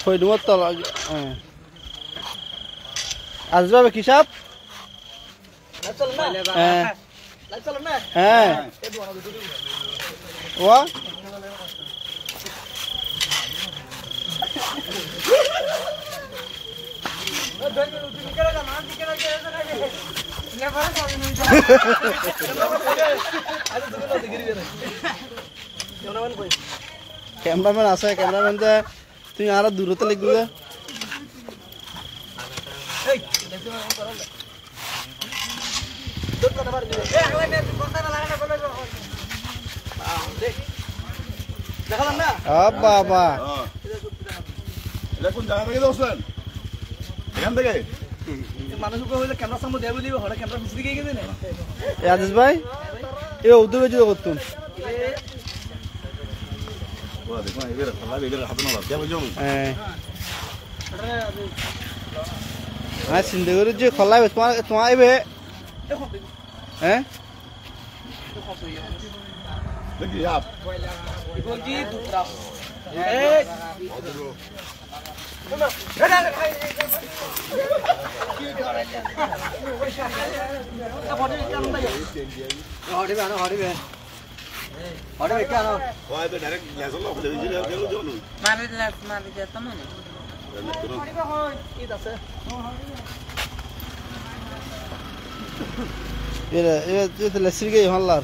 থৈ দিব তল আসবে কি সাপ হ্যাঁ ও ক্যামেরাম্যান আছে ক্যামেরাম্যান তুই আরো দূরতে লিখবি বাবা কোন জায়গা থেকে দোষেন এখান থেকে আদেশ ভাই এ উর্দু বেজে করতুন হ্যাঁ সিন্ধুগুড়ির যে খোলা তোমার তোমার আইবে হ্যাঁ দেখি আপ লেসির হল্লার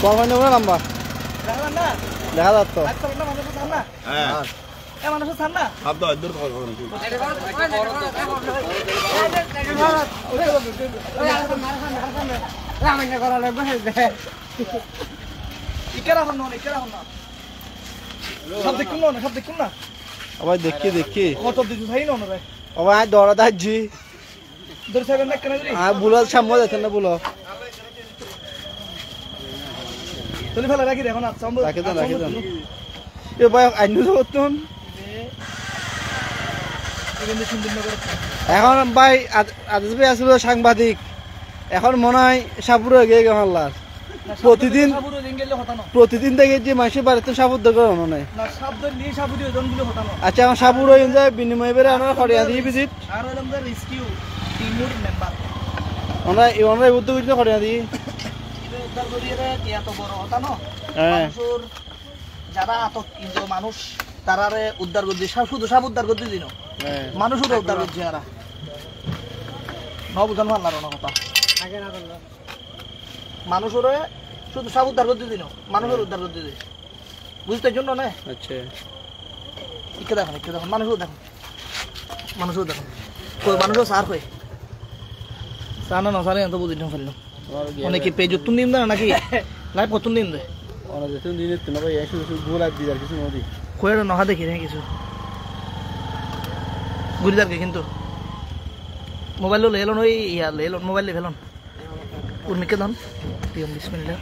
কখন নেব না নাম্বার দেখা যাচ্ছে আবার দেখি দেখি আবার দৌড়া দাচ্ছি বুলো সামনে দেখেন না বুলো এখন ভাই আদেশ ভাই আসলে সাংবাদিক এখন মনে হয় সাপুর হয়ে গিয়ে গেলার প্রতিদিন থেকে যে মাসে বাড়িতে সাপুর দরকার মনে হয় আচ্ছা এখন সাপুর হয়ে যায় বিনিময় বেড়ে আমরা খড়িয়া দিয়ে ভিজিট আমরা উদ্যোগ খড়িয়া দিই যারা আটক কিন্তু মানুষ তারারে উদ্ধার করছি শুধু সাপ উদ্ধার করতে দিন মানুষও উদ্ধার করছে এরা নবুজন ভাল্লার কথা মানুষরে শুধু সাপ উদ্ধার করতে দিন মানুষের উদ্ধার করতে দিন বুঝতে জন্য না আচ্ছা ইকে দেখুন মানুষও দেখুন মানুষও সার হয়ে সানা না সারে এত বুঝি না ফেললাম অনেকে পেজ তুন দিন না নাকি লাইভ কত দিন দেয় অনেক দিন দিন ভাই এসে ঘুরাই দিদার কিছু নদী কয়ের নহা দেখি না কিছু ঘুরিদারকে কিন্তু মোবাইল লেলন ওই ইয়া লেলন মোবাইল ফেলন উর্মিকে ধন বিসমিল্লাহ